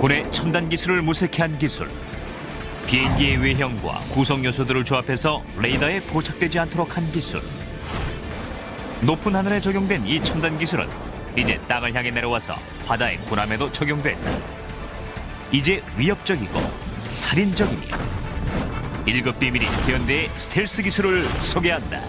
군의 첨단 기술을 무색해한 기술. 비행기의 외형과 구성 요소들을 조합해서 레이더에 포착되지 않도록 한 기술. 높은 하늘에 적용된 이 첨단 기술은 이제 땅을 향해 내려와서 바다의 군함에도 적용됐다. 이제 위협적이고 살인적이며 1급 비밀인 현대의 스텔스 기술을 소개한다.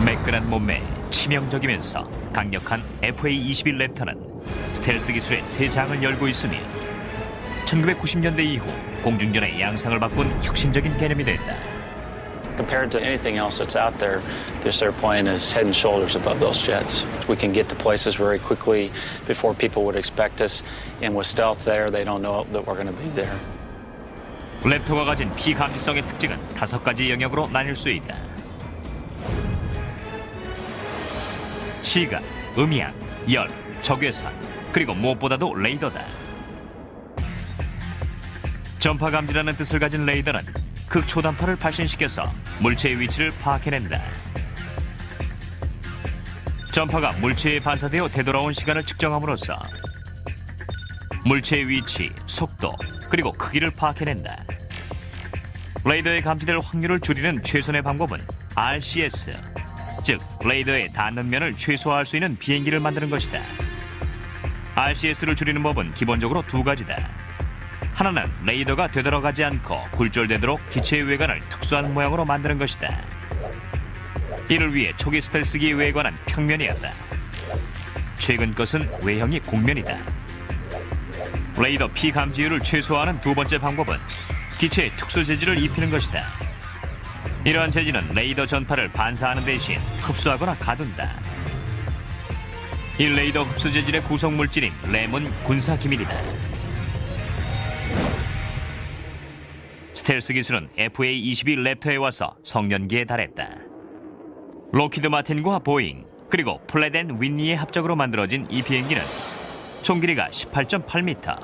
매끈한 몸매, 치명적이면서 강력한 FA-21 랩터는 스텔스 기술의 새 장을 열고 있으며 1990년대 이후 공중전의 양상을 바꾼 혁신적인 개념이 됐다. Compared to anything else that's out there, this airplane is head and shoulders above those jets. We can get to places very quickly before people would expect us, and with stealth there, they don't know that we're going to be there. 랩터가 가진 피감지성의 특징은 5가지 영역으로 나뉠 수 있다. 시각, 음향, 열, 적외선, 그리고 무엇보다도 레이더다. 전파 감지라는 뜻을 가진 레이더는 극초단파를 발신시켜서 물체의 위치를 파악해낸다. 전파가 물체에 반사되어 되돌아온 시간을 측정함으로써 물체의 위치, 속도, 그리고 크기를 파악해낸다. 레이더에 감지될 확률을 줄이는 최선의 방법은 RCS, 즉 레이더에 닿는 면을 최소화할 수 있는 비행기를 만드는 것이다. RCS를 줄이는 법은 기본적으로 2가지다. 하나는 레이더가 되돌아가지 않고 굴절되도록 기체의 외관을 특수한 모양으로 만드는 것이다. 이를 위해 초기 스텔스기의 외관은 평면이었다. 최근 것은 외형이 곡면이다. 레이더 피감지율을 최소화하는 2번째 방법은 기체에 특수 재질을 입히는 것이다. 이러한 재질은 레이더 전파를 반사하는 대신 흡수하거나 가둔다. 이 레이더 흡수 재질의 구성 물질인 램은 군사 기밀이다. 스텔스 기술은 FA-22 랩터에 와서 성년기에 달했다. 록히드 마틴과 보잉, 그리고 플랫 앤 윈니의 합작으로 만들어진 이 비행기는 총 길이가 18.8m,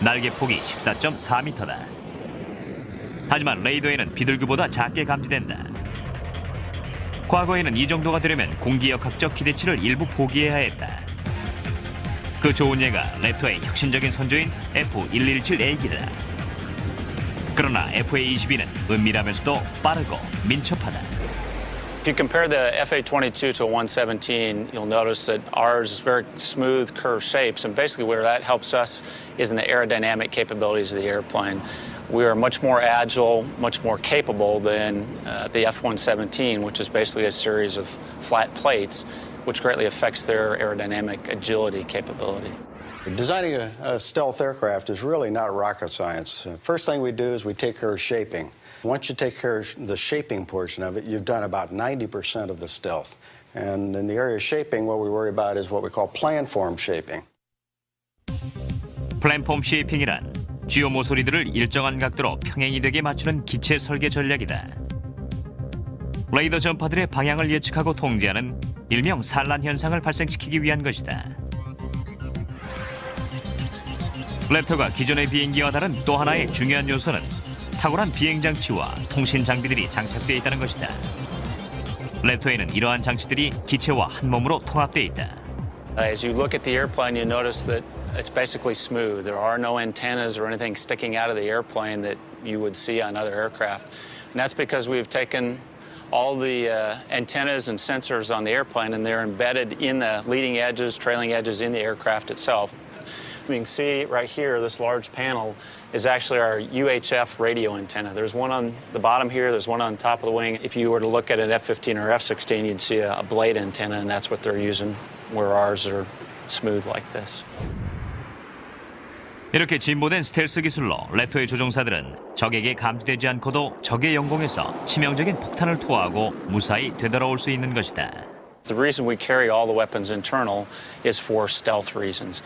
날개 폭이 14.4m다. 하지만 레이더에는 비둘기보다 작게 감지된다. 과거에는 이 정도가 되려면 공기역학적 기대치를 일부 포기해야 했다. 그 좋은 예가 랩터의 혁신적인 선조인 F117A기다. 그러나 FA-22는 은밀하면서도 빠르고 민첩하다. If you compare the FA-22 to a 117, you'll notice that ours is very smooth, curved shapes, and basically where that helps us is in the aerodynamic capabilities of the airplane. We are much more agile, much more capable than the F-117, which is basically a series of flat plates, which greatly affects their aerodynamic agility capability. Designing a stealth aircraft is really not rocket science. First thing we do is we take care of shaping. Once you take care of the shaping portion of it, you've done about 90% of the stealth. And in the area of shaping, what we worry about is what we call planform shaping. 플랫폼 쉐이핑이란 주요 모서리들을 일정한 각도로 평행이 되게 맞추는 기체 설계 전략이다. 레이더 전파들의 방향을 예측하고 통제하는 일명 산란 현상을 발생시키기 위한 것이다. 랩터가 기존의 비행기와 다른 또 하나의 중요한 요소는 탁월한 비행 장치와 통신 장비들이 장착되어 있다는 것이다. 랩터에는 이러한 장치들이 기체와 한 몸으로 통합되어 있다. As you look at the airplane, you notice that it's basically smooth. There are no antennas or anything sticking out of the airplane that you would see on other aircraft. And that's because we've taken all the antennas and sensors on the airplane and they're embedded in the leading edges, trailing edges in the aircraft itself. You can see right here, this large panel is actually our UHF radio antenna. There's one on the bottom here, there's one on top of the wing. If you were to look at an F-15 or F-16, you'd see a blade antenna, and that's what they're using, where ours are smooth like this. 이렇게 진보된 스텔스 기술로 랩터의 조종사들은 적에게 감지되지 않고도 적의 영공에서 치명적인 폭탄을 투하하고 무사히 되돌아올 수 있는 것이다. The reason we carry all the weapons internal is for stealth reasons.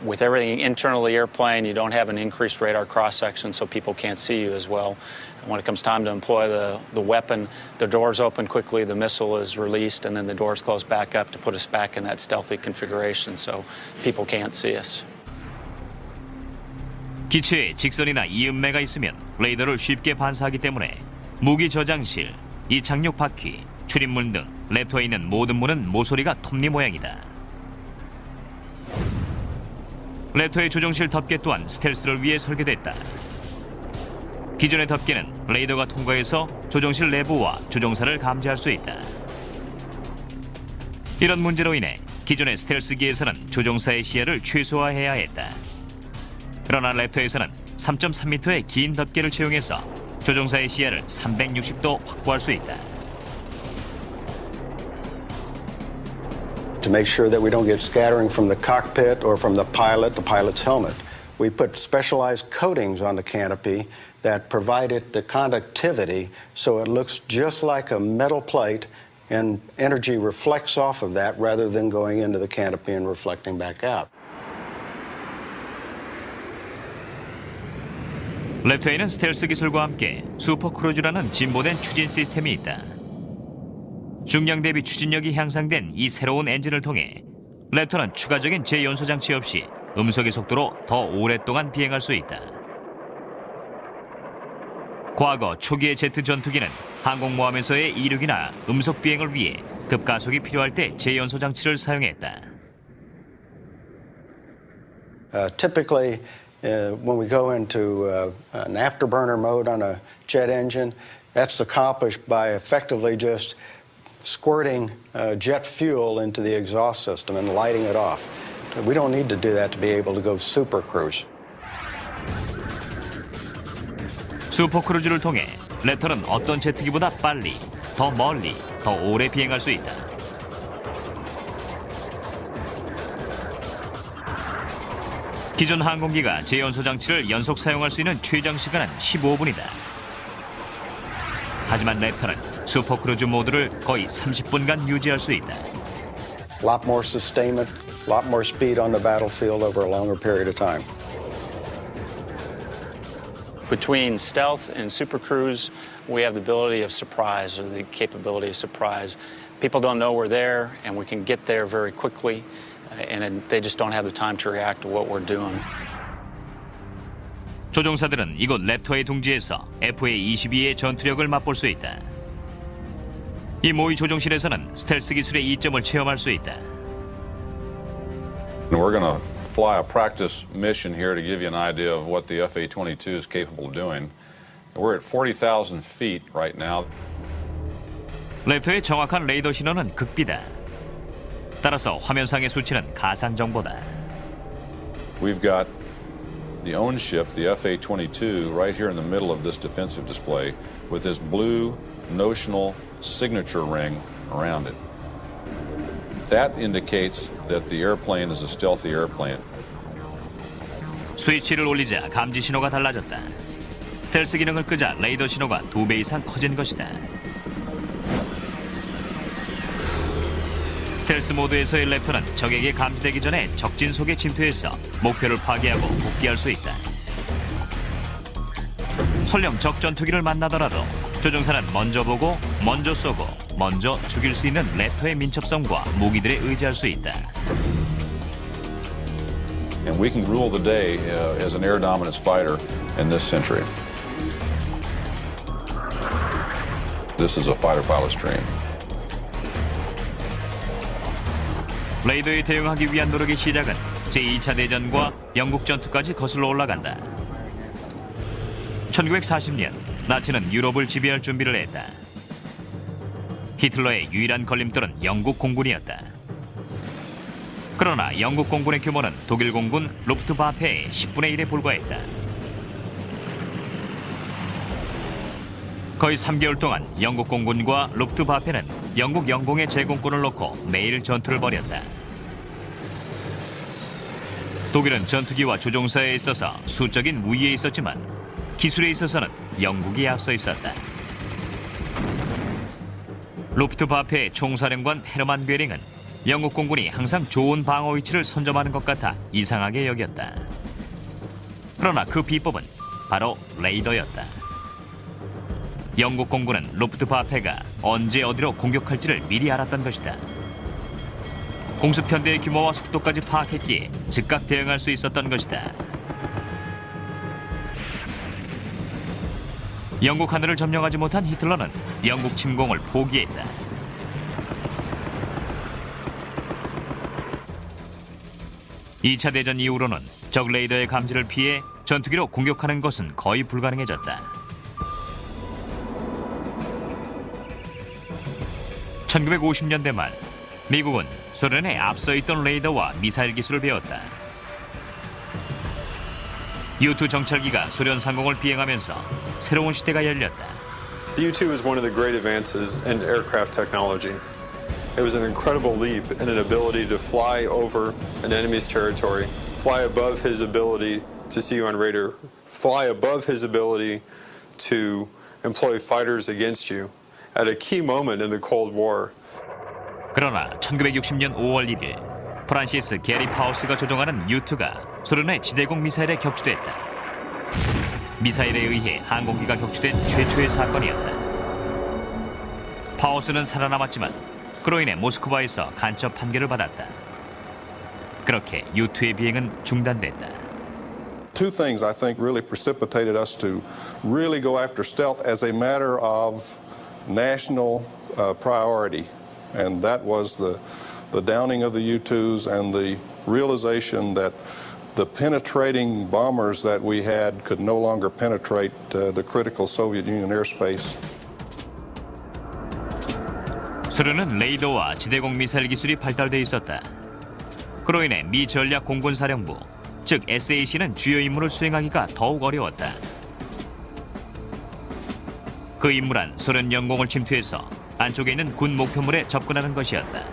With everything internal to the airplane, you don't have an increased radar cross-section so people can't see you as well. And when it comes time to employ the weapon, the doors open quickly, the missile is released, and then the doors close back up to put us back in that stealthy configuration so people can't see us. 기체에 직선이나 이음매가 있으면 레이더를 쉽게 반사하기 때문에 무기 저장실, 이착륙 바퀴, 출입문 등 랩터에 있는 모든 문은 모서리가 톱니 모양이다. 랩터의 조종실 덮개 또한 스텔스를 위해 설계됐다. 기존의 덮개는 레이더가 통과해서 조종실 내부와 조종사를 감지할 수 있다. 이런 문제로 인해 기존의 스텔스기에서는 조종사의 시야를 최소화해야 했다. 그러나 랩터에서는 3.3m의 긴 덮개를 채용해서 조종사의 시야를 360도 확보할 수 있다. To make sure that we don't get scattering from the cockpit or from the pilot's helmet, we put specialized coatings on the canopy that provide it the conductivity so it looks just like a metal plate and energy reflects off of that rather than going into the canopy and reflecting back out. 랩터에는 스텔스 기술과 함께 슈퍼크루즈라는 진보된 추진 시스템이 있다. 중량 대비 추진력이 향상된 이 새로운 엔진을 통해 랩터는 추가적인 제연소 장치 없이 음속의 속도로 더 오랫동안 비행할 수 있다. 과거 초기의 제트 전투기는 항공모함에서의 이륙이나 음속 비행을 위해 급가속이 필요할 때 제연소 장치를 사용했다. Typically, when we go into an afterburner mode on a jet engine, that's accomplished by effectively just squirting jet fuel into the exhaust system and lighting it off. We don't need to do that to be able to go super cruise. 슈퍼크루즈를 통해 랩터는 어떤 제트기보다 빨리, 더 멀리, 더 오래 비행할 수 있다. 기존 항공기가 제연소 장치를 연속 사용할 수 있는 최장 시간은 15분이다. 하지만 랩터는 슈퍼크루즈 모드를 거의 30분간 유지할 수 있다. A lot more sustainment, a lot more speed on the battlefield over a longer period of time. Between stealth and super cruise, we have the ability of surprise, or the capability of surprise. People don't know we're there, and we can get there very quickly, and they just don't have the time to react to what we're doing. 조종사들은 이곳 랩터의 둥지에서 FA-22의 전투력을 맛볼 수 있다. 이 모의 조종실에서는 스텔스 기술의 이점을 체험할 수 있다. We're going to fly a practice mission here to give you an idea of what the FA-22 is capable of doing. We're at 40,000 feet right now. 랩터의 정확한 레이더 신호는 극비다. 따라서 화면상의 수치는 가상 정보다. We've got the own ship, the FA-22, right here in the middle of this defensive display with this blue notional signature ring around it. That indicates that the airplane is a stealthy airplane. 스위치를 올리자 감지 신호가 달라졌다. 스텔스 기능을 끄자 레이더 신호가 2배 이상 커진 것이다. 스텔스 모드에서의 랩터는 적에게 감지되기 전에 적진 속에 침투해서 목표를 파괴하고 복귀할 수 있다. 설령 적 전투기를 만나더라도 조종사는 먼저 보고, 먼저 쏘고, 먼저 죽일 수 있는 랩터의 민첩성과 무기들에 의지할 수 있다. And we can rule the day as an air dominance fighter in this century. This is a fighter pilot's dream. 레이더에 대응하기 위한 노력의 시작은 제2차 대전과 영국 전투까지 거슬러 올라간다. 1940년 나치는 유럽을 지배할 준비를 했다. 히틀러의 유일한 걸림돌은 영국 공군이었다. 그러나 영국 공군의 규모는 독일 공군 루프트와페의 10분의 1에 불과했다. 거의 3개월 동안 영국 공군과 루프트와페는 영국 영공의 제공권을 놓고 매일 전투를 벌였다. 독일은 전투기와 조종사에 있어서 수적인 우위에 있었지만 기술에 있어서는 영국이 앞서 있었다. 루프트와페의 총사령관 헤르만 괴링은 영국 공군이 항상 좋은 방어 위치를 선점하는 것 같아 이상하게 여겼다. 그러나 그 비법은 바로 레이더였다. 영국 공군은 루프트와페가 언제 어디로 공격할지를 미리 알았던 것이다. 공습편대의 규모와 속도까지 파악했기에 즉각 대응할 수 있었던 것이다. 영국 하늘을 점령하지 못한 히틀러는 영국 침공을 포기했다. (2차) 대전 이후로는 적 레이더의 감지를 피해 전투기로 공격하는 것은 거의 불가능해졌다. 1950년대 말 미국은 소련에 앞서 있던 레이더와 미사일 기술을 배웠다. U-2 정찰기가 소련 상공을 비행하면서 새로운 시대가 열렸다. The U-2 was one of the great advances in aircraft technology. It was an incredible leap in an ability to fly over an enemy's territory, fly above his ability to see you on radar, fly above his ability to employ fighters against you at a key moment in the Cold War. 그러나 1960년 5월 1일 프란시스 게리 파우스가 조종하는 U-2가 소련의 지대공 미사일에 격추됐다. 미사일에 의해 항공기가 격추된 최초의 사건이었다. 파우스는 살아남았지만 그로 인해 모스크바에서 간첩 판결을 받았다. 그렇게 U-2의 비행은 중단됐다. Two things I think really precipitated us to really go after stealth as a matter of national priority. And that was the downing of the U-2s and the realization that the penetrating bombers that we had could no longer penetrate the critical Soviet Union airspace. 소련은 레이더와 지대공 미사일 기술이 발달돼 있었다. 그로 인해 미 전략 공군사령부, 즉 SAC는 주요 임무를 수행하기가 더욱 어려웠다. 그 임무란 소련 영공을 침투해서 안쪽에 있는 군 목표물에 접근하는 것이었다.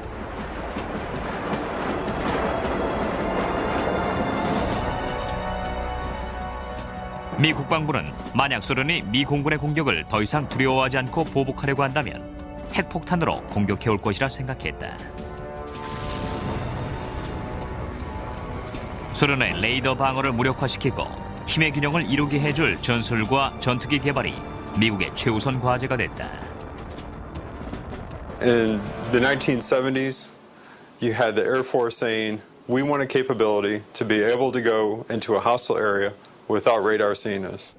미 국방부는 만약 소련이 미 공군의 공격을 더 이상 두려워하지 않고 보복하려고 한다면 핵폭탄으로 공격해올 것이라 생각했다. 소련의 레이더 방어를 무력화시키고 힘의 균형을 이루게 해줄 전술과 전투기 개발이 미국의 최우선 과제가 됐다. In the 1970s, you had the Air Force saying, we want a capability to be able to go into a hostile area without radar seeing us.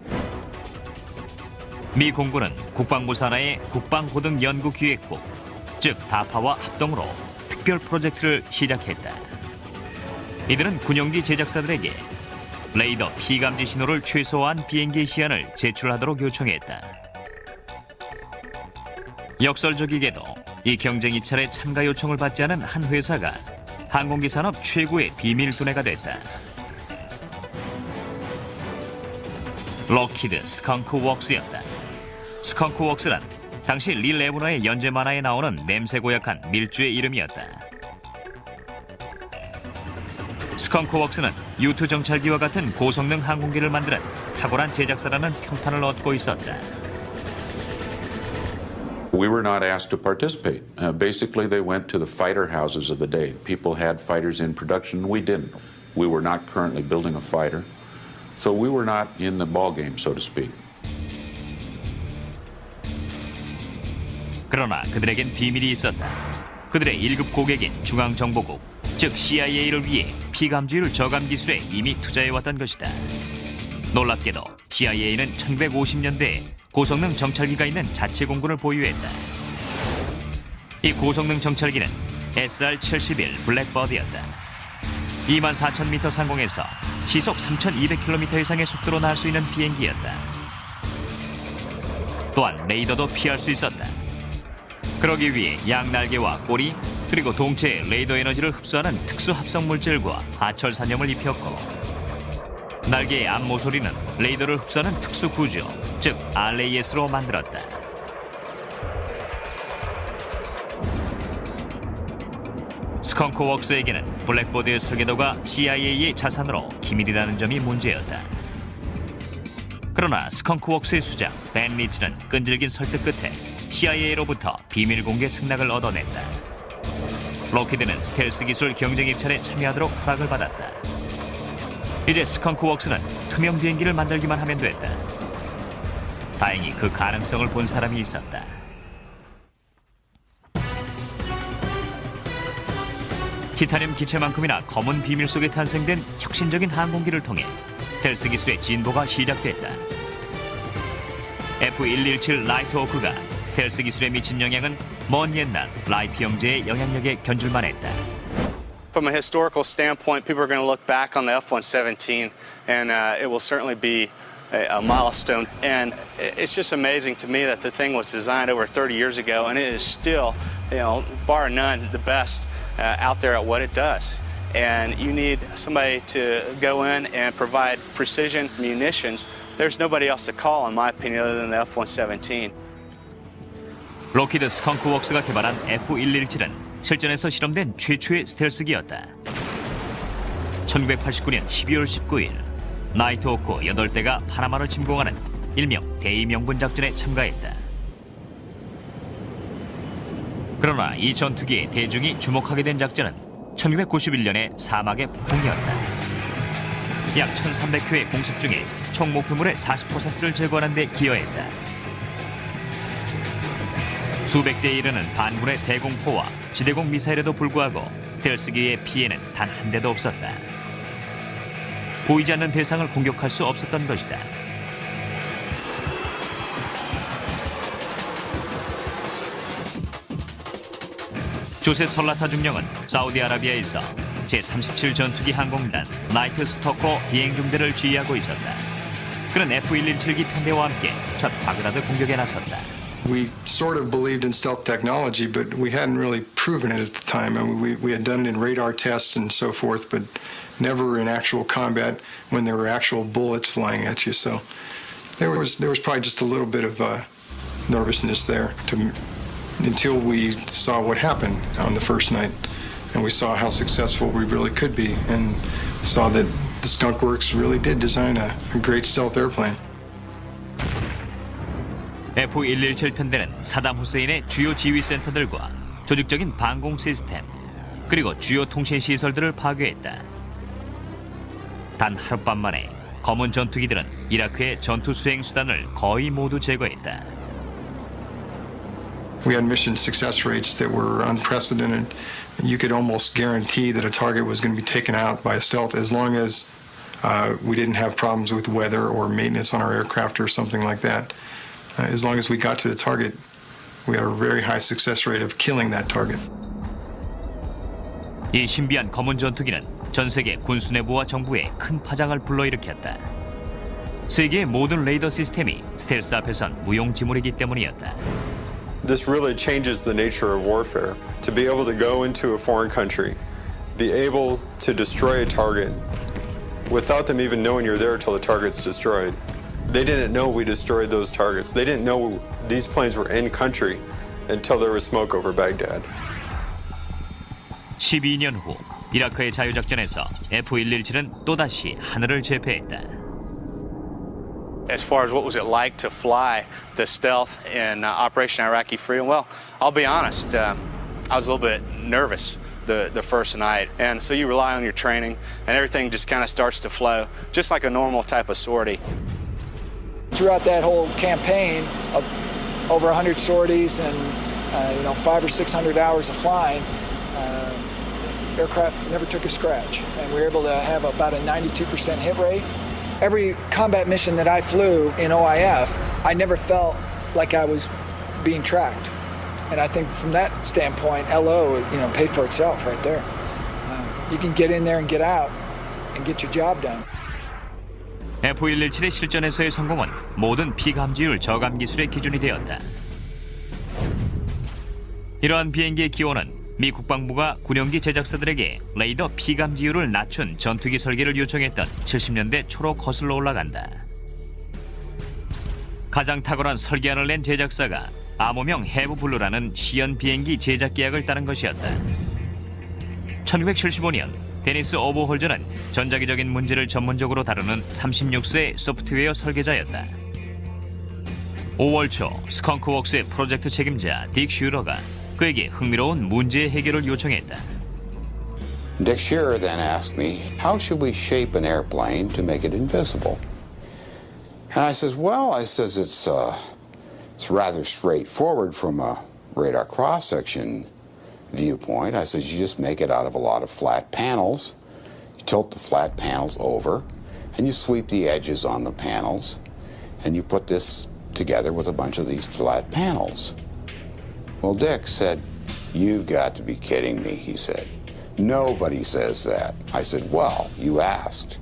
미 공군은 국방부 산하의 국방고등연구기획부, 즉 다파와 합동으로 특별 프로젝트를 시작했다. 이들은 군용기 제작사들에게 레이더 피감지 신호를 최소화한 비행기 시안을 제출하도록 요청했다. 역설적이게도 이 경쟁 입찰에 참가 요청을 받지 않은 한 회사가 항공기 산업 최고의 비밀 두뇌가 됐다. 럭키드 스컹크웍스였다. 스컹크웍스란 당시 리 레브너의 연재 만화에 나오는 냄새 고약한 밀주의 이름이었다. 스컹크웍스는 U-2 정찰기와 같은 고성능 항공기를 만드는 탁월한 제작사라는 평판을 얻고 있었다. We were not asked to participate. Basically, they went to the fighter houses of the day. People had fighters in production. We didn't. We were not currently building a fighter. So we were not in the ball game, so to speak. 그러나 그들에겐 비밀이 있었다. 그들의 1급 고객인 중앙정보국, 즉 CIA를 위해 피감지율 저감 기술에 이미 투자해왔던 것이다. 놀랍게도 CIA는 1950년대에 고성능 정찰기가 있는 자체 공군을 보유했다. 이 고성능 정찰기는 SR-71 블랙버드였다. 24,000m 상공에서 시속 3,200km 이상의 속도로 날 수 있는 비행기였다. 또한 레이더도 피할 수 있었다. 그러기 위해 양날개와 꼬리 그리고 동체에 레이더 에너지를 흡수하는 특수 합성 물질과 하철산염을 입혔고 날개의 암모서리는 레이더를 흡수하는 특수 구조, 즉 RAS로 만들었다. 스컹크웍스에게는 블랙버드의 설계도가 CIA의 자산으로 기밀이라는 점이 문제였다. 그러나 스컹크웍스의 수장 벤 리치는 끈질긴 설득 끝에 CIA로부터 비밀 공개 승낙을 얻어냈다. 록히드는 스텔스 기술 경쟁 입찰에 참여하도록 허락을 받았다. 이제 스컹크웍스는 투명 비행기를 만들기만 하면 됐다. 다행히 그 가능성을 본 사람이 있었다. 티타늄 기체만큼이나 검은 비밀 속에 탄생된 혁신적인 항공기를 통해 스텔스 기술의 진보가 시작됐다. F117 라이트호크가 스텔스 기술에 미친 영향은 먼 옛날 라이트 형제의 영향력에 견줄만 했다. From a historical standpoint, people are going to look back on the F-117, and it will certainly be a milestone. And it's just amazing to me that the thing was designed over 30 years ago, and it is still, bar none, the best out there at what it does. And you need somebody to go in and provide precision munitions. There's nobody else to call, in my opinion, other than the F-117. 록히드 스컹크웍스가 개발한 F117은 실전에서 실험된 최초의 스텔스기였다. 1989년 12월 19일 나이트호크 8대가 파나마를 침공하는 일명 대의명분 작전에 참가했다. 그러나 이 전투기에 대중이 주목하게 된 작전은 1991년의 사막의 폭풍이었다. 약 1,300회의 공습 중에 총 목표물의 40%를 제거하는 데 기여했다. 수백 대에 이르는 반군의 대공포와 지대공 미사일에도 불구하고 스텔스기의 피해는 단 한 대도 없었다. 보이지 않는 대상을 공격할 수 없었던 것이다. 조셉 설라타 중령은 사우디아라비아에서 제37 전투기 항공단 나이트 스토커 비행 중대를 지휘하고 있었다. 그는 F117기 편대와 함께 첫 바그다드 공격에 나섰다. We sort of believed in stealth technology, but we hadn't really proven it at the time. I mean, we had done it in radar tests and so forth, but never in actual combat when there were actual bullets flying at you. So there was probably just a little bit of nervousness there until we saw what happened on the first night, and we saw how successful we really could be, and saw that the Skunk Works really did design a great stealth airplane. F117 편대는 사담 후세인의 주요 지휘센터들과 조직적인 방공 시스템, 그리고 주요 통신 시설들을 파괴했다. 단 하룻밤 만에 검은 전투기들은 이라크의 전투 수행 수단을 거의 모두 제거했다. We had mission success rates that were unprecedented. You could almost guarantee that a target was going to be taken out by a stealth as long as we didn't have problems with weather or maintenance on our aircraft or something like that. As long as we got to the target, we had a very high success rate of killing that target. 이 신비한 검은 전투기는 전 세계 군수 내부와 정부에 큰 파장을 불러일으켰다. 세계의 모든 레이더 시스템이 스텔스 앞에선 무용지물이기 때문이었다. This really changes the nature of warfare. To be able to go into a foreign country, be able to destroy a target without them even knowing you're there until the target's destroyed. They didn't know we destroyed those targets. They didn't know these planes were in country until there was smoke over Baghdad. 12년 후 이라크의 자유작전에서 F117은 또다시 하늘을 제패했다. As far as what was it like to fly the stealth in Operation Iraqi Freedom, well, I'll be honest, I was a little bit nervous the first night. And so you rely on your training, and everything just kind of starts to flow, just like a normal type of sortie. Throughout that whole campaign of over 100 sorties and 500 or 600 hours of flying, aircraft never took a scratch, and we were able to have about a 92% hit rate. Every combat mission that I flew in OIF, I never felt like I was being tracked, and I think from that standpoint, LO paid for itself right there. You can get in there and get out and get your job done. F117의 실전에서의 성공은 모든 피감지율 저감 기술의 기준이 되었다. 이러한 비행기의 기원은 미 국방부가 군용기 제작사들에게 레이더 피감지율을 낮춘 전투기 설계를 요청했던 70년대 초로 거슬러 올라간다. 가장 탁월한 설계안을 낸 제작사가 암호명 해브블루라는 시연 비행기 제작 계약을 따른 것이었다. 1975년 데니스 오버홀즈는 전자기적인 문제를 전문적으로 다루는 36세 소프트웨어 설계자였다. 5월 초 스컹크웍스의 프로젝트 책임자 딕 슈러가 그에게 흥미로운 문제 해결을 요청했다. Dick Shearer then asked me, how should we shape an airplane to make it invisible? And I says, it's rather straightforward from a radar cross-section viewpoint. I says, you just make it out of a lot of flat panels. You tilt the flat panels over, and you sweep the edges on the panels, and you put this together with a bunch of these flat panels. Well, Dick said, "You've got to be kidding me," he said. "Nobody says that." I said, "Well, you asked."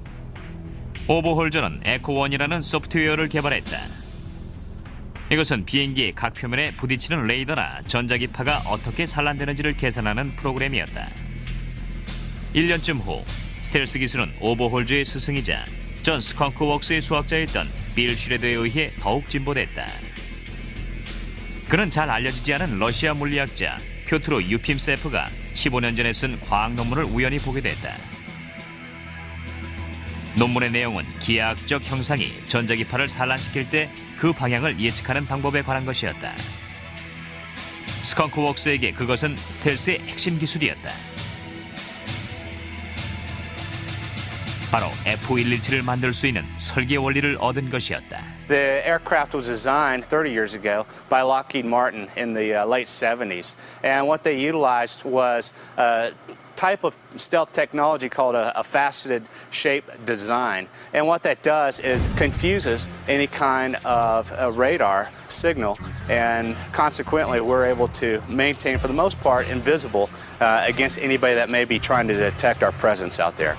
오버홀저는 에코1이라는 소프트웨어를 개발했다. 이것은 비행기의 각 표면에 부딪히는 레이더나 전자기파가 어떻게 산란되는지를 계산하는 프로그램이었다. 1년쯤 후 스텔스 기술은 오버홀저의 스승이자 전 스컹크웍스의 수학자였던 빌 슈레더에 의해 더욱 진보됐다. 그는 잘 알려지지 않은 러시아 물리학자 표트로 유핌세프가 15년 전에 쓴 과학 논문을 우연히 보게 됐다. 논문의 내용은 기하학적 형상이 전자기파를 산란시킬 때 그 방향을 예측하는 방법에 관한 것이었다. 스컹크웍스에게 그것은 스텔스의 핵심 기술이었다. 바로 F117을 만들 수 있는 설계 원리를 얻은 것이었다. The aircraft was designed 30 years ago by Lockheed Martin in the late 70s. And what they utilized was a type of stealth technology called a faceted shape design. And what that does is confuses any kind of a radar signal. And consequently, we're able to maintain, for the most part, invisible against anybody that may be trying to detect our presence out there.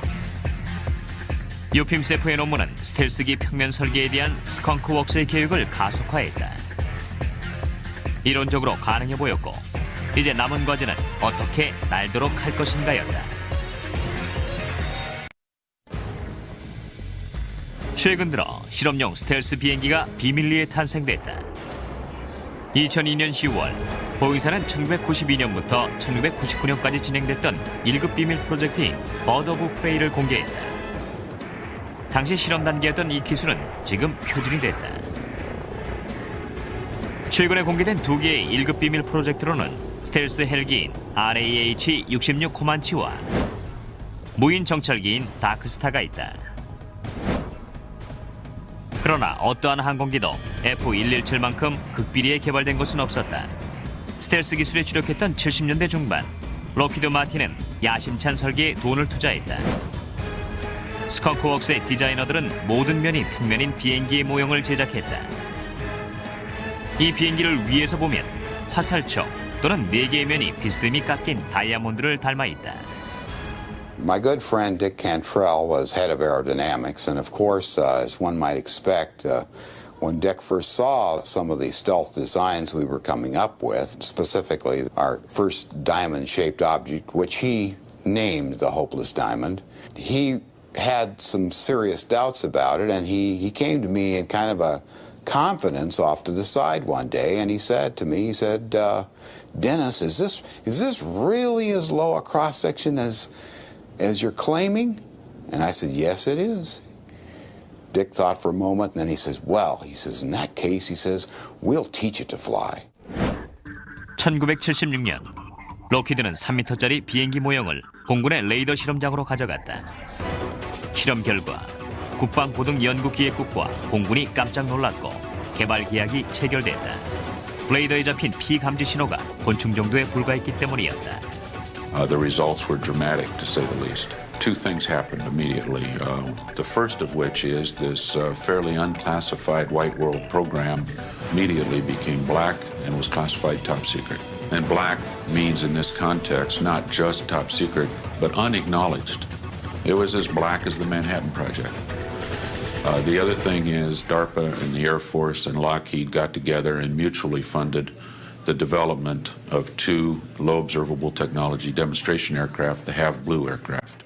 유핌세프의 논문은 스텔스기 평면 설계에 대한 스컹크웍스의 계획을 가속화했다. 이론적으로 가능해 보였고 이제 남은 과제는 어떻게 날도록 할 것인가였다. 최근 들어 실험용 스텔스 비행기가 비밀리에 탄생됐다. 2002년 10월 보잉사는 1992년부터 1999년까지 진행됐던 1급 비밀 프로젝트인 버드 오브 프레이를 공개했다. 당시 실험 단계였던 이 기술은 지금 표준이 됐다. 최근에 공개된 두 개의 1급 비밀 프로젝트로는 스텔스 헬기인 RAH-66 코만치와 무인 정찰기인 다크스타가 있다. 그러나 어떠한 항공기도 F117만큼 극비리에 개발된 것은 없었다. 스텔스 기술에 주력했던 70년대 중반, 록히드 마틴은 야심찬 설계에 돈을 투자했다. 스컹크웍스의 디자이너들은 모든 면이 평면인 비행기의 모형을 제작했다. 이 비행기를 위에서 보면 화살촉 또는 4개의 면이 비스듬히 깎인 다이아몬드를 닮아 있다. My good friend Dick Cantrell was head of aerodynamics, and of course, as one might expect, when Dick first saw some of the stealth designs we were coming up with, specifically our first diamond-shaped object, which he named the Hopeless Diamond, he had some serious doubts about it, and he came to me in kind of a confidence off to the side one day, and he said to me, "Dennis, is this really as low a cross-section as you're claiming?" And I said, "Yes, it is." Dick thought for a moment, and then he says, "Well," he says, "in that case," he says, "we'll teach it to fly." 1976년 록히드는 3m짜리 비행기 모형을 공군의 레이더 실험장으로 가져갔다. 실험 결과 국방고등연구기획국과 공군이 깜짝 놀랐고 개발 계약이 체결됐다. 레이더에 잡힌 피감지 신호가 곤충 정도에 불과했기 때문이었다. The results were dramatic, to say the least. Two things happened immediately. The first of which is this fairly unclassified White World program immediately became black and was classified top secret. And black means in this context not just top secret, but unacknowledged. It was as black as the Manhattan Project. The other thing is DARPA and the Air Force and Lockheed got together and mutually funded the development of two low observable technology demonstration aircraft, the Have Blue aircraft.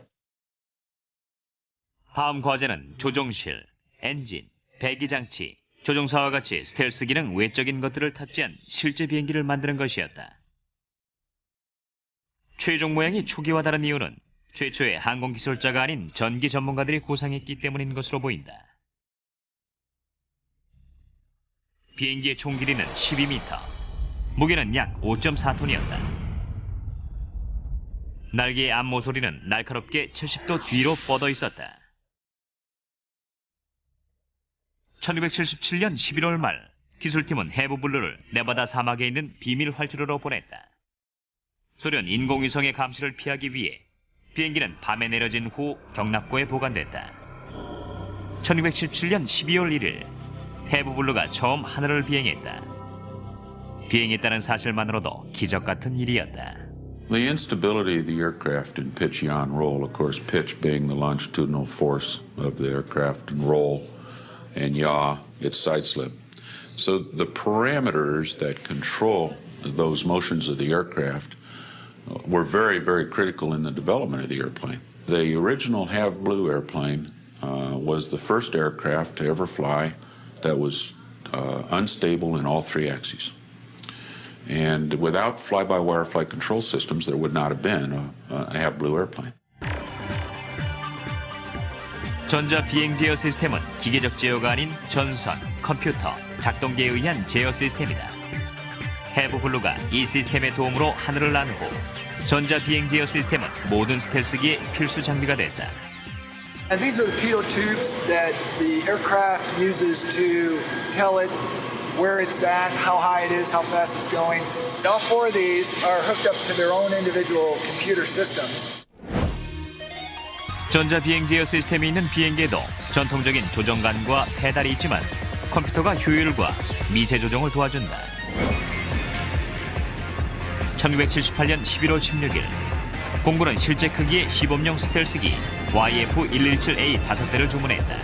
다음 과제는 조종실, 엔진, 배기장치, 조종사와 같이 스텔스 기능 외적인 것들을 탑재한 실제 비행기를 만드는 것이었다. 최종 모양이 초기와 다른 이유는 최초의 항공기술자가 아닌 전기 전문가들이 구상했기 때문인 것으로 보인다. 비행기의 총 길이는 12m, 무게는 약 5.4톤이었다. 날개의 암모 소리는 날카롭게 70도 뒤로 뻗어 있었다. 1977년 11월 말 기술팀은 해브블루를 네바다 사막에 있는 비밀 활주로로 보냈다. 소련 인공위성의 감시를 피하기 위해 비행기는 밤에 내려진 후 경납고에 보관됐다. 1977년 12월 1일 해부블루가 처음 하늘을 비행했다. 비행했다는 사실만으로도 기적 같은 일이었다. The instability of the aircraft in pitch, yaw, and roll, of course, pitch being the longitudinal force of the aircraft, and roll, and yaw, its side slip. So the parameters that control those motions of the aircraft were very, very critical in the development of the airplane. The original Have Blue airplane was the first aircraft to ever fly that was unstable in all three axes. And without fly-by-wire flight control systems, there would not have been a Have Blue airplane. 전자 비행 제어 시스템은 기계적 제어가 아닌 전선, 컴퓨터, 작동기에 의한 제어 시스템이다. 해부블루가 이 시스템의 도움으로 하늘을 나누고 전자 비행 제어 시스템은 모든 스텔스기의 필수 장비가 됐다. And these are the pitot tubes that the aircraft uses to tell it where it's at, how high it is, how fast it's going. All four of these are hooked up to their own individual computer systems. 전자 비행 제어 시스템이 있는 비행기에도 전통적인 조정관과 페달이 있지만 컴퓨터가 효율과 미세 조정을 도와준다. 1978년 11월 16일 공군은 실제 크기의 시범용 스텔스기 YF-117A 5대를 주문했다.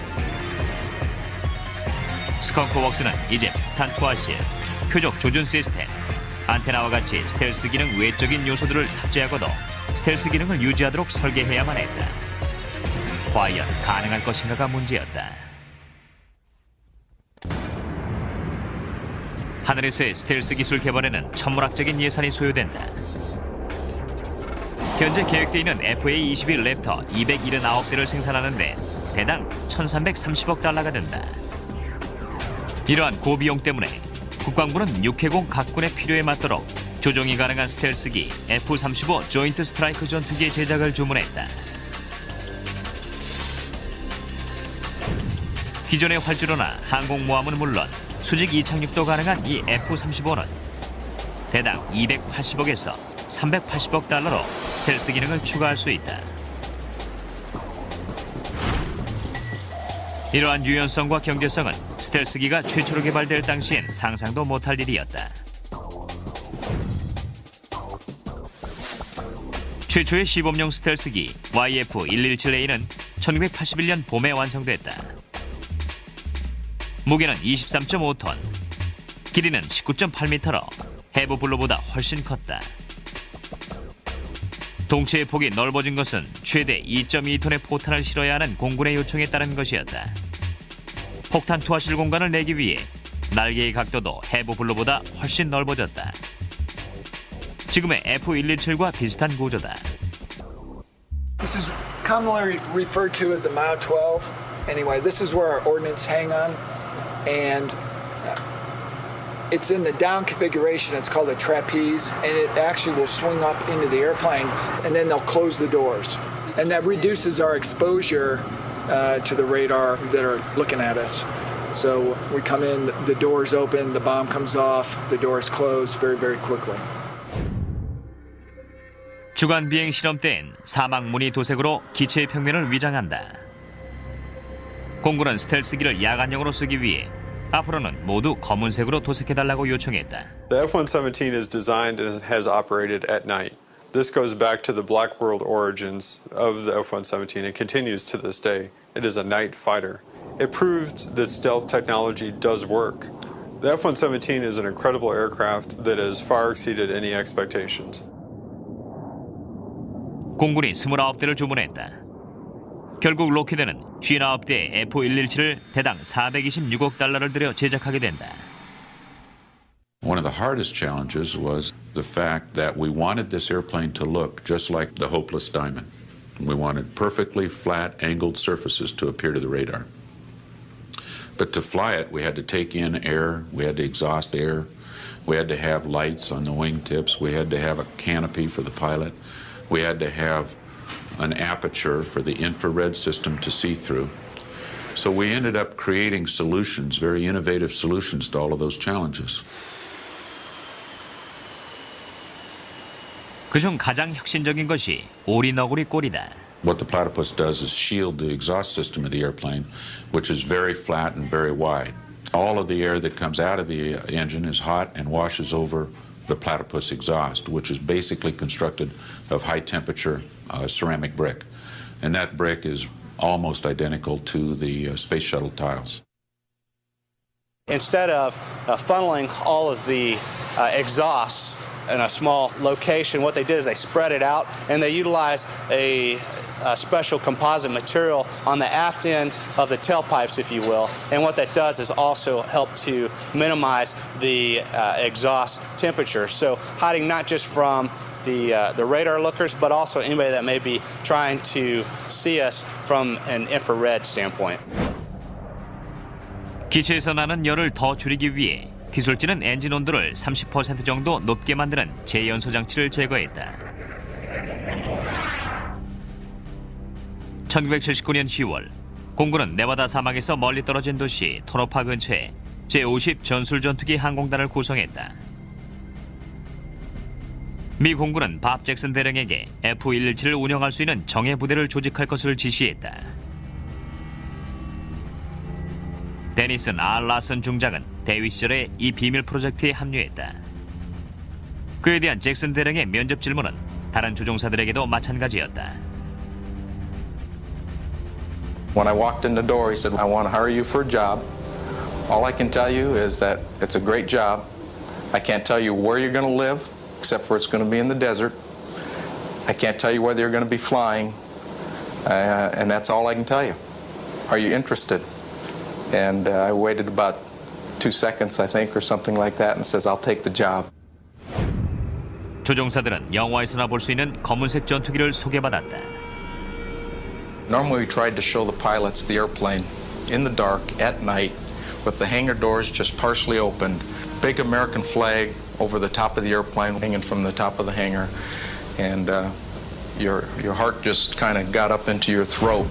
스컹크웍스는 이제 폭탄 투하실, 표적 조준 시스템, 안테나와 같이 스텔스 기능 외적인 요소들을 탑재하고도 스텔스 기능을 유지하도록 설계해야만 했다. 과연 가능할 것인가가 문제였다. 하늘에서의 스텔스 기술 개발에는 천문학적인 예산이 소요된다. 현재 계획되어 있는 FA-21 랩터 279대를 생산하는데 대당 1,330억 달러가 든다. 이러한 고비용 때문에 국방부는 육해공 각군의 필요에 맞도록 조종이 가능한 스텔스기 F-35 조인트 스트라이크 전투기의 제작을 주문했다. 기존의 활주로나 항공모함은 물론 수직 이착륙도 가능한 이 F-35는 대당 280억에서 380억 달러로 스텔스 기능을 추가할 수 있다. 이러한 유연성과 경제성은 스텔스기가 최초로 개발될 당시엔 상상도 못할 일이었다. 최초의 시범용 스텔스기 YF-117A는 1981년 봄에 완성됐다. 무게는 23.5톤, 길이는 19.8m로 해부블루보다 훨씬 컸다. 동체의 폭이 넓어진 것은 최대 2.2톤의 포탄을 실어야 하는 공군의 요청에 따른 것이었다. 폭탄 투하실 공간을 내기 위해 날개의 각도도 해부블루보다 훨씬 넓어졌다. 지금의 F-117과 비슷한 구조다. This is commonly referred to as a MIO 12. Anyway, this is where our ordnance hang on, and it's in the down configuration. It's called a trapeze, and it actually will swing up into the airplane, and then they'll close the doors. And that reduces our exposure to the radar that are looking at us. So we come in, the doors open, the bomb comes off, the doors close very, very quickly. 주간 비행 실험 때엔 사막 무늬 도색으로 기체의 평면을 위장한다. 공군은 스텔스기를 야간용으로 쓰기 위해 앞으로는 모두 검은색으로 도색해달라고 요청했다. The F-117 is designed and has operated at night. This goes back to the Black World origins of the F-117 and continues to this day. It is a night fighter. It proved that stealth technology does work. The F-117 is an incredible aircraft that has far exceeded any expectations. 공군이 29대를 주문했다. 결국 록히드는 59대의 F-117을 대당 426억 달러를 들여 제작하게 된다. One of the hardest challenges was the fact that we wanted this airplane to look just like the Hopeless Diamond. We wanted perfectly flat, angled surfaces to appear to the radar. But to fly it, we had to take in air, we had to exhaust air, we had to have lights on the wingtips, we had to have a canopy for the pilot, we had to have an aperture for the infrared system to see through. So we ended up creating solutions, very innovative solutions to all of those challenges. 그중 가장 혁신적인 것이 오리너구리 꼴이다. What the platypus does is shield the exhaust system of the airplane, which is very flat and very wide. All of the air that comes out of the engine is hot and washes over the platypus exhaust, which is basically constructed of high-temperature ceramic brick. And that brick is almost identical to the space shuttle tiles. Instead of funneling all of the exhausts in a small location, what they did is they spread it out, and they utilized a special composite material on the aft end of the tailpipes, if you will. And what that does is also help to minimize the exhaust temperature. So hiding not just from the radar lookers, but also anybody that may be trying to see us from an infrared standpoint. 기체에서 나는 열을 더 줄이기 위해 기술진은 엔진 온도를 30% 정도 높게 만드는 재연소 장치를 제거했다. 1979년 10월, 공군은 네바다 사막에서 멀리 떨어진 도시 토노파 근처에 제-50 전술전투기 항공단을 구성했다. 미 공군은 밥 잭슨 대령에게 F-117을 운영할 수 있는 정예 부대를 조직할 것을 지시했다. 데니슨 R. 라슨 중장은 대위 시절에 이 비밀 프로젝트에 합류했다. 그에 대한 잭슨 대령의 면접 질문은 다른 조종사들에게도 마찬가지였다. When I walked in the door, he said, I want to hire you for a job. All I can tell you is that it's a great job. I can't tell you where you're going to live, except for it's going to be in the desert. I can't tell you whether you're going to be flying, and that's all I can tell you. Are you interested? And I waited about 2 seconds, I think, or something like that, and says, I'll take the job. 조종사들은 영화에서나 볼 수 있는 검은색 전투기를 소개받았다. Normally we tried to show the pilots the airplane in the dark at night with the hangar doors just partially opened. Big American flag over the top of the airplane hanging from the top of the hangar. And your heart just kind of got up into your throat.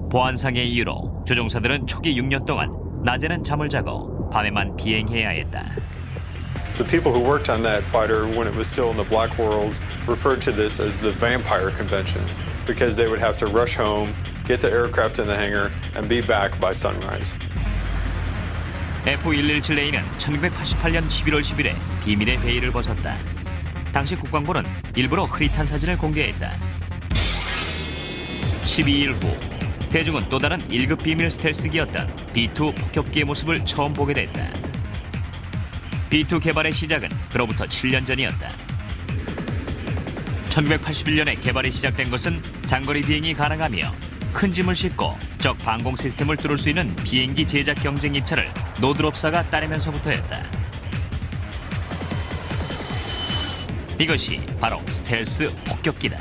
보안상의 이유로 조종사들은 초기 6년 동안 낮에는 잠을 자고 밤에만 비행해야 했다. The people who worked on that fighter when it was still in the black world referred to this as the vampire convention because they would have to rush home, get the aircraft in the hangar, and be back by sunrise. F-117A는 1988년 11월 10일에 비밀의 베일을 벗었다. 당시 국방부는 일부러 흐릿한 사진을 공개했다. 12일 후 대중은 또 다른 1급 비밀 스텔스기였던 B-2 폭격기의 모습을 처음 보게 됐다. B-2 개발의 시작은 그로부터 7년 전이었다. 1981년에 개발이 시작된 것은 장거리 비행이 가능하며 큰 짐을 싣고 적 방공 시스템을 뚫을 수 있는 비행기 제작 경쟁 입찰을 노드롭사가 따내면서부터였다. 이것이 바로 스텔스 폭격기다.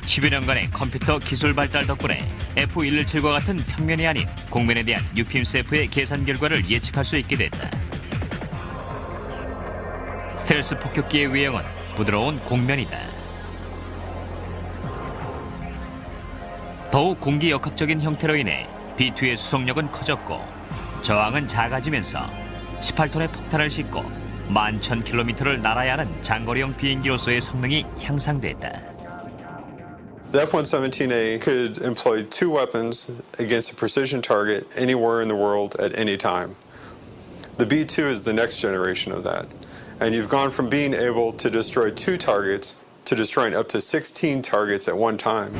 (10여) 년간의 컴퓨터 기술 발달 덕분에 F-117과 같은 평면이 아닌 공면에 대한 유핌스F의 계산 결과를 예측할 수 있게 됐다. 스텔스 폭격기의 외형은 부드러운 공면이다. 더욱 공기역학적인 형태로 인해 B-2의 수송력은 커졌고 저항은 작아지면서 18톤의 폭탄을 싣고 11,000km를 날아야 하는 장거리용 비행기로서의 성능이 향상됐다. The F-117A could employ 2 weapons against a precision target anywhere in the world at any time. The B-2 is the next generation of that. And you've gone from being able to destroy 2 targets to destroying up to 16 targets at one time.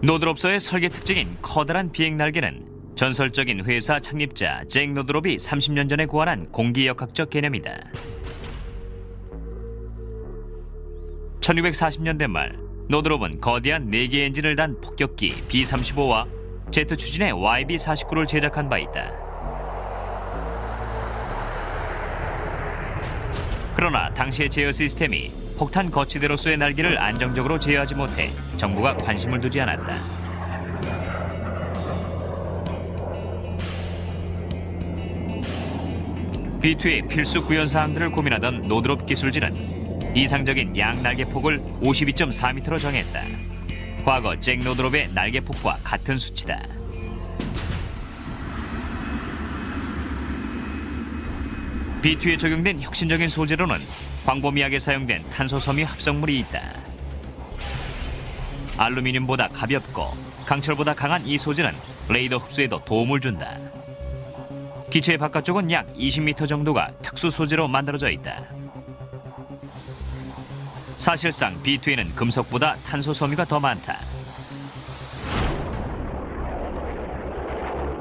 노드롭서의 설계 특징인 커다란 비행 날개는 전설적인 회사 창립자 잭 노드롭이 30년 전에 고안한 공기역학적 개념이다. 1940년대 말 노드롭은 거대한 4개 엔진을 단 폭격기 B-35와 제트 추진의 YB-49를 제작한 바 있다. 그러나 당시의 제어 시스템이 폭탄 거치대로서의 날개를 안정적으로 제어하지 못해 정부가 관심을 두지 않았다. B-2의 필수 구현사항들을 고민하던 노드롭 기술진은 이상적인 양 날개폭을 52.4m로 정했다. 과거 잭 노드롭의 날개폭과 같은 수치다. B-2에 적용된 혁신적인 소재로는 광범위하게 사용된 탄소 섬유 합성물이 있다. 알루미늄보다 가볍고 강철보다 강한 이 소재는 레이더 흡수에도 도움을 준다. 기체의 바깥쪽은 약 20m 정도가 특수 소재로 만들어져 있다. 사실상 B2에는 금속보다 탄소 섬유가 더 많다.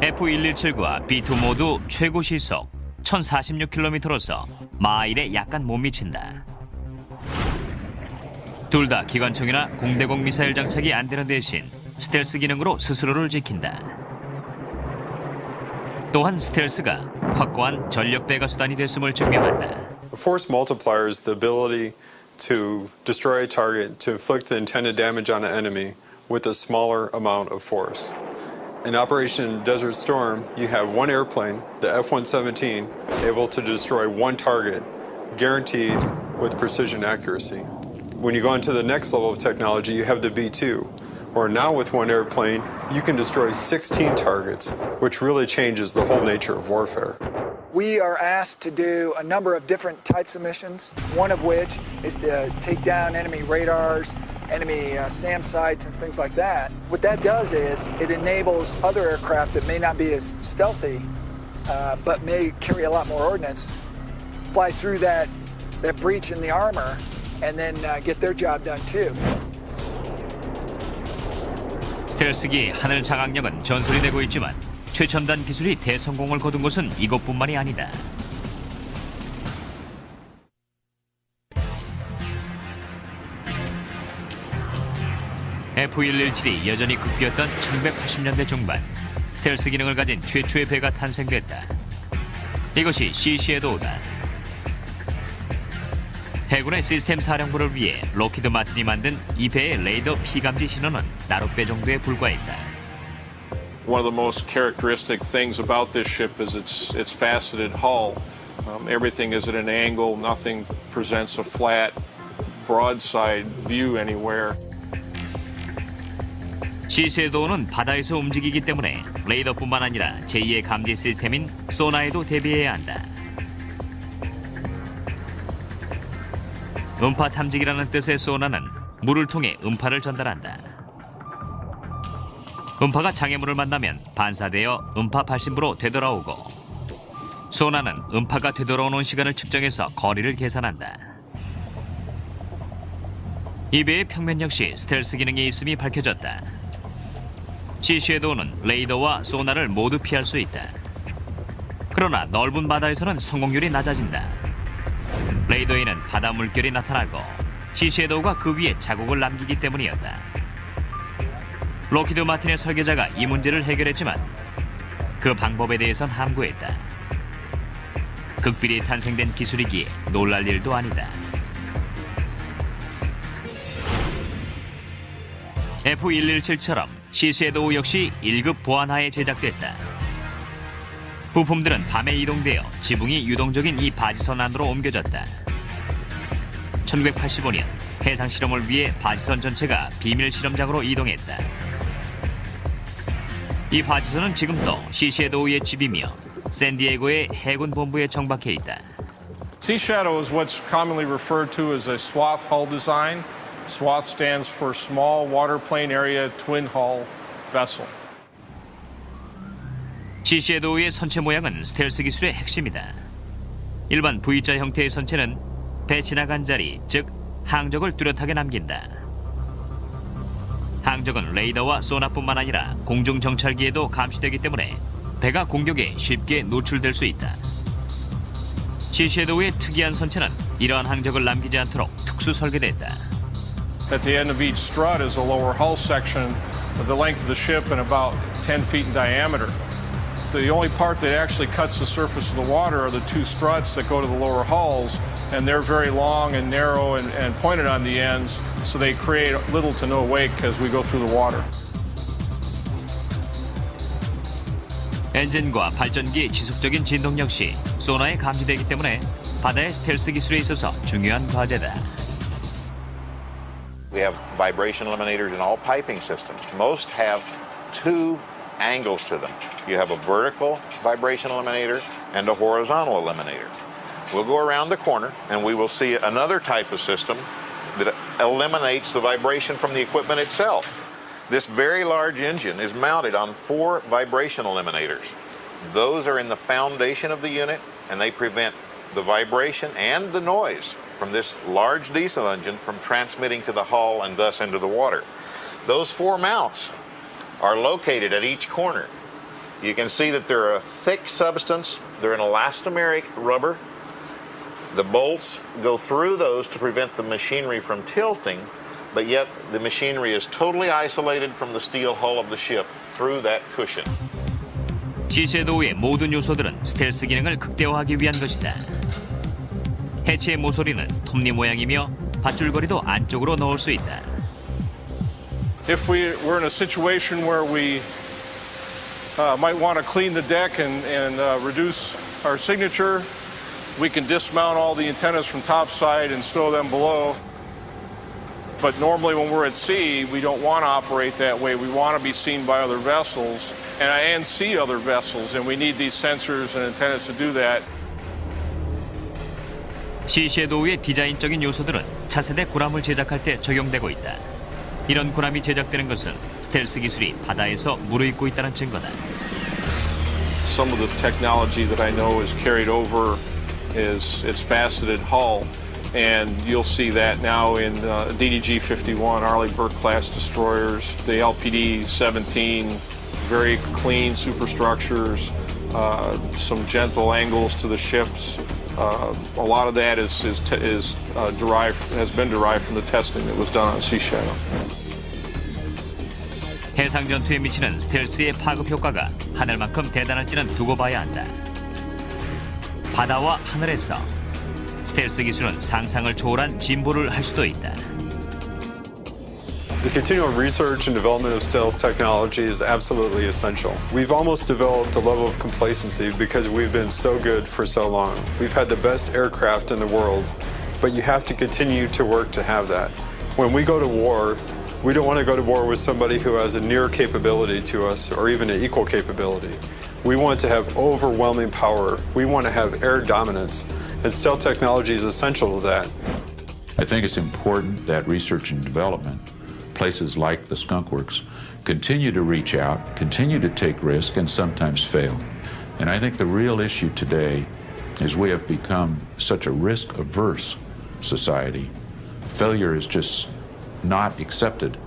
F117과 B2 모두 최고 시속 1046km로서 마일에 약간 못 미친다. 둘 다 기관총이나 공대공 미사일 장착이 안 되는 대신 스텔스 기능으로 스스로를 지킨다. 또한 스텔스가 확고한 전력 배가 수단이 됐음을 증명한다. Force multiplier is the ability to destroy a target, to inflict the intended damage on an enemy with a smaller amount of force. In Operation Desert Storm, you have one airplane, the F-117, able to destroy one target, guaranteed with precision accuracy. When you go on to the next level of technology, you have the B-2, where now with one airplane, you can destroy 16 targets, which really changes the whole nature of warfare. We are asked to do a number of different types of missions, one of which is to take down enemy radars, enemy SAM sites, and things like that. What that does is it enables other aircraft that may not be as stealthy, but may carry a lot more ordnance, fly through that breach in the armor, and then get their job done too. 스텔스기 하늘 장악력은 전설이 되고 있지만 최첨단 기술이 대성공을 거둔 곳은 이것뿐만이 아니다. F117이 여전히 급비었던 1980년대 중반, 스텔스 기능을 가진 최초의 배가 탄생됐다. 이것이 CC에도다. 해군의 시스템 사령부를 위해 록히드 마틴이 만든 이 배의 레이더 피감지 신호는 나룻배 정도에 불과했다. One of the most characteristic things about this ship is its faceted hull. Everything is at an angle. Nothing presents a flat, broadside view anywhere. CC에도는 바다에서 움직이기 때문에 레이더뿐만 아니라 제2의 감지 시스템인 소나에도 대비해야 한다. 음파 탐지기라는 뜻의 소나는 물을 통해 음파를 전달한다. 음파가 장애물을 만나면 반사되어 음파 발신부로 되돌아오고, 소나는 음파가 되돌아오는 시간을 측정해서 거리를 계산한다. 이 배의 평면 역시 스텔스 기능이 있음이 밝혀졌다. CC에도는 레이더와 소나를 모두 피할 수 있다. 그러나 넓은 바다에서는 성공률이 낮아진다. 레이더에는 바다 물결이 나타나고 CC에도가 그 위에 자국을 남기기 때문이었다. 록히드 마틴의 설계자가 이 문제를 해결했지만 그 방법에 대해선 함구했다. 극비리 탄생된 기술이기에 놀랄 일도 아니다. F117처럼 CC에도 역시 1급 보안하에 제작됐다. 부품들은 밤에 이동되어 지붕이 유동적인 이 바지선 안으로 옮겨졌다. 1985년 해상 실험을 위해 바지선 전체가 비밀 실험장으로 이동했다. 이 바지선은 지금도 CC에도의 집이며 샌디에고의 해군 본부에 정박해 있다. Sea Shadow is what's commonly referred to as a swath hull design. SWAT stands for Small Waterplane Area Twin Hull Vessel. CC에도의 선체 모양은 스텔스 기술의 핵심이다. 일반 V자 형태의 선체는 배 지나간 자리, 즉 항적을 뚜렷하게 남긴다. 항적은 레이더와 소나뿐만 아니라 공중 정찰기에도 감시되기 때문에 배가 공격에 쉽게 노출될 수 있다. CC에도의 특이한 선체는 이러한 항적을 남기지 않도록 특수 설계됐다. At the end of each strut is a lower hull section of the length of the ship and about 10 feet in diameter. The only part that actually cuts the surface of the water are the two struts that go to the lower hulls, and they're very long and narrow and pointed on the ends, so they create little to no wake as we go through the water. 엔진과 발전기의 지속적인 진동 역시 소나에 감지되기 때문에 바다의 스텔스 기술에 있어서 중요한 과제다. We have vibration eliminators in all piping systems. Most have two angles to them. You have a vertical vibration eliminator and a horizontal eliminator. We'll go around the corner and we will see another type of system that eliminates the vibration from the equipment itself. This very large engine is mounted on 4 vibration eliminators. Those are in the foundation of the unit, and they prevent the vibration and the noise from this large diesel engine from transmitting to the hull and thus into the water. Those 4 mounts are located at each corner. You can see that they're a thick substance. They're an elastomeric rubber. The bolts go through those to prevent the machinery from tilting, but yet the machinery is totally isolated from the steel hull of the ship through that cushion. 시섀도우의 모든 요소들은 스텔스 기능을 극대화하기 위한 것이다. 해체의 모서리는 톱니 모양이며 밧줄거리도 안쪽으로 넣을 수 있다. If we were in a situation where we might want to clean the deck and reduce our signature, we can dismount all the antennas from topside and stow them below. But normally when we're at sea, we don't want to operate that way. We want to be seen by other vessels and see other vessels, and we need these sensors and antennas to do that. 시섀도우의 디자인적인 요소들은 차세대 구람을 제작할 때 적용되고 있다. 이런 구람이 제작되는 것은 스텔스 기술이 바다에서 무르익고 있다는 증거다. Some of the technology that I know is carried over is its faceted hull, and you'll see that now in DDG-51 Arleigh Burke class destroyers, the LPD-17, very clean superstructures, some gentle angles to the ships. A lot of that has been derived from the testing that was done on Sea Shadow. 해상 전투에 미치는 스텔스의 파급 효과가 하늘만큼 대단할지는 두고 봐야 한다. 바다와 하늘에서 스텔스 기술은 상상을 초월한 진보를 할 수도 있다. The continual research and development of stealth technology is absolutely essential. We've almost developed a level of complacency because we've been so good for so long. We've had the best aircraft in the world, but you have to continue to work to have that. When we go to war, we don't want to go to war with somebody who has a near capability to us or even an equal capability. We want to have overwhelming power. We want to have air dominance, and stealth technology is essential to that. I think it's important that research and development, places like the Skunk Works, continue to reach out, continue to take risk, and sometimes fail. And I think the real issue today is we have become such a risk-averse society. Failure is just not accepted,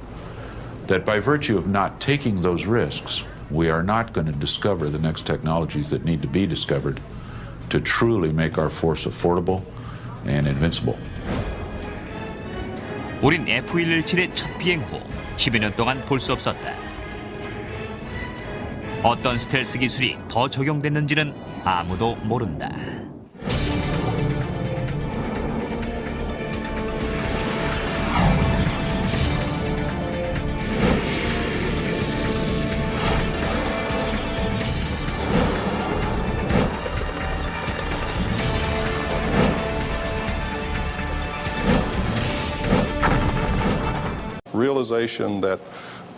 that by virtue of not taking those risks, we are not going to discover the next technologies that need to be discovered to truly make our force affordable and invincible. 우린 F-117의 첫 비행 후 10여 년 동안 볼 수 없었다. 어떤 스텔스 기술이 더 적용됐는지는 아무도 모른다. Realization that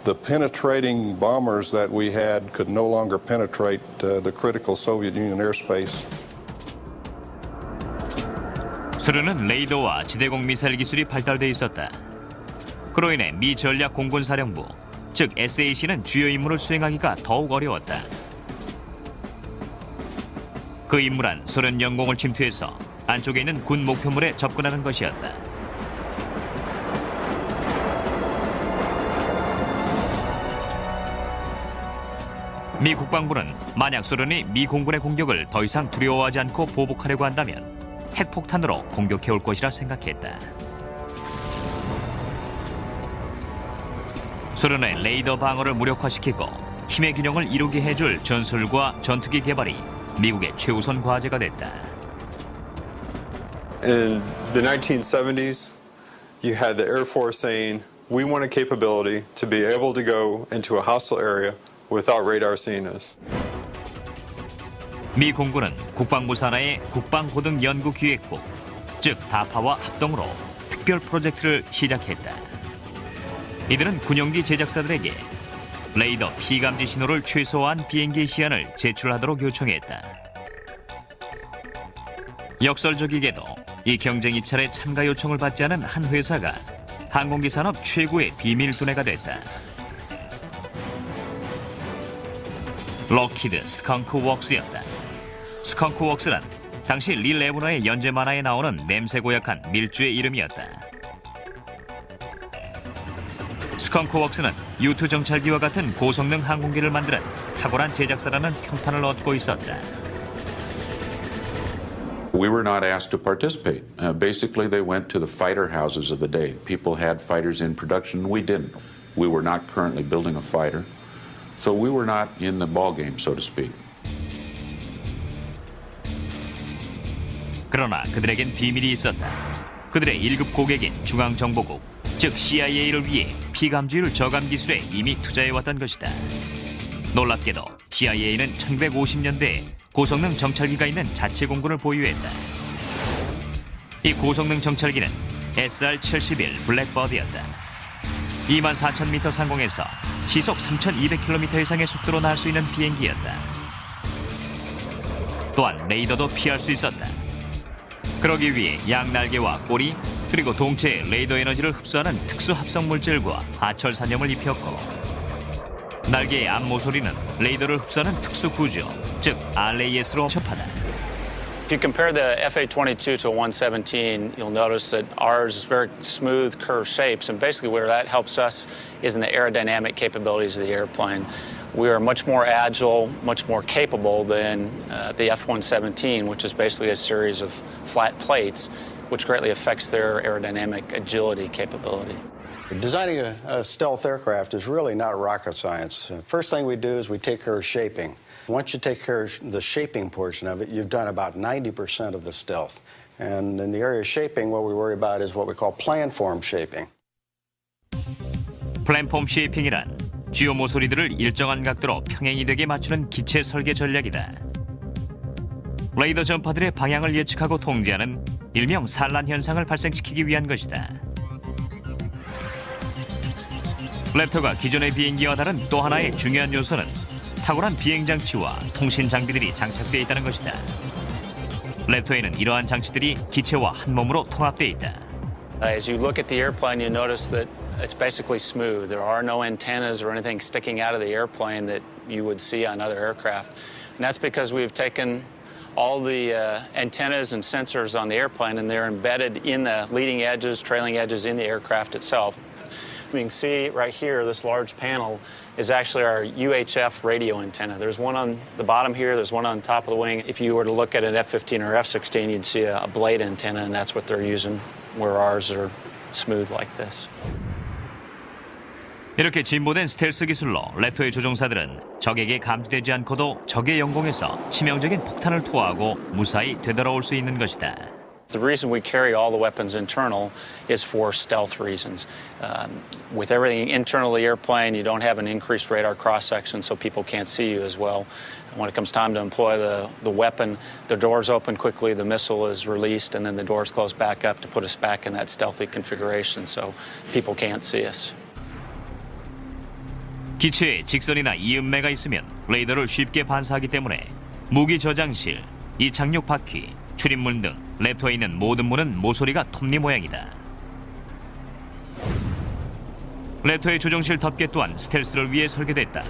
the penetrating bombers that we had could no longer penetrate the critical Soviet Union airspace. 소련은 레이더와 지대공 미사일 기술이 발달돼 있었다. 그로 인해 미 전략 공군사령부, 즉 SAC는 주요 임무를 수행하기가 더욱 어려웠다. 그 임무란 소련 영공을 침투해서 안쪽에 있는 군 목표물에 접근하는 것이었다. 미 국방부는 만약 소련이 미 공군의 공격을 더 이상 두려워하지 않고 보복하려고 한다면 핵폭탄으로 공격해올 것이라 생각했다. 소련의 레이더 방어를 무력화시키고 힘의 균형을 이루게 해줄 전술과 전투기 개발이 미국의 최우선 과제가 됐다. In the 1970s, you had the Air Force saying, we want a capability to be able to go into a hostile area without radar seeing us. 미 공군은 국방부 산하의 국방고등연구기획국, 즉 다파와 합동으로 특별 프로젝트를 시작했다. 이들은 군용기 제작사들에게 레이더 피감지 신호를 최소화한 비행기 시안을 제출하도록 요청했다. 역설적이게도 이 경쟁 입찰에 참가 요청을 받지 않은 한 회사가 항공기 산업 최고의 비밀 두뇌가 됐다. 럭키드 스컹크웍스였다. 스컹크웍스란 당시 리 레브너의 연재 만화에 나오는 냄새 고약한 밀주의 이름이었다. 스컹크웍스는 U2 정찰기와 같은 고성능 항공기를 만드는 탁월한 제작사라는 평판을 얻고 있었다. We were not asked to participate. Basically, they went to the fighter houses of the day. People had fighters in production. We didn't. We were not currently building a fighter. So we were not in the ball game, so to speak. 그러나 그들에겐 비밀이 있었다. 그들의 1급 고객인 중앙정보국, 즉 CIA를 위해 피감지율 저감 기술에 이미 투자해왔던 것이다. 놀랍게도 CIA는 1950년대에 고성능 정찰기가 있는 자체 공군을 보유했다. 이 고성능 정찰기는 SR-71 블랙버드였다. 24,000m 상공에서 시속 3,200km 이상의 속도로 날 수 있는 비행기였다. 또한 레이더도 피할 수 있었다. 그러기 위해 양날개와 꼬리 그리고 동체에 레이더 에너지를 흡수하는 특수 합성 물질과 아철산염을 입혔고 날개의 앞모서리는 레이더를 흡수하는 특수 구조, 즉 RAS로 접하다. If you compare the FA-22 to a 117, you'll notice that ours is very smooth, curved shapes, and basically where that helps us is in the aerodynamic capabilities of the airplane. We are much more agile, much more capable than the F-117, which is basically a series of flat plates, which greatly affects their aerodynamic agility capability. Designing a stealth aircraft is really not rocket science. First thing we do is we take care of shaping. Once you take care of the shaping portion of it, you've done about 90% of the stealth. And in the area of shaping, what we worry about is what we call planform shaping. 플랫폼 쉐이핑이란 주요 모서리들을 일정한 각도로 평행이 되게 맞추는 기체 설계 전략이다. 레이더 전파들의 방향을 예측하고 통제하는 일명 산란 현상을 발생시키기 위한 것이다. 랩터가 기존의 비행기와 다른 또 하나의 중요한 요소는 탁월한 비행 장치와 통신 장비들이 장착되어 있다는 것이다. 랩터에는 이러한 장치들이 기체와 한 몸으로 통합되어 있다. As you look at the airplane, you notice that it's basically smooth. There are no antennas or anything sticking out of the airplane that you would see on other aircraft. And that's because we've taken all the antennas and sensors on the airplane and they're embedded in the leading edges, trailing edges in the aircraft itself. You can see right here, this large panel is actually our UHF radio antenna. There's one on the bottom here, there's one on top of the wing. If you were to look at an F-15 or F-16, you'd see a blade antenna, and that's what they're using, where ours are smooth like this. 이렇게 진보된 스텔스 기술로 랩터의 조종사들은 적에게 감지되지 않고도 적의 영공에서 치명적인 폭탄을 투하하고 무사히 되돌아올 수 있는 것이다. The reason we carry all the weapons internal is for stealth reasons. With everything internal of the airplane, you don't have an increased radar cross-section, so people can't see you as well. When it comes time to employ the weapon, the doors open quickly, the missile is released, and then the doors close back up to put us back in that stealthy configuration, so people can't see us. 기체에 직선이나 이음매가 있으면 레이더를 쉽게 반사하기 때문에 무기 저장실, 이 착륙 바퀴, 출입문 등 랩터에 있는 모든 문은 모서리가 톱니 모양이다. 랩터의 조종실 덮개 또한 스텔스를 위해 설계됐다.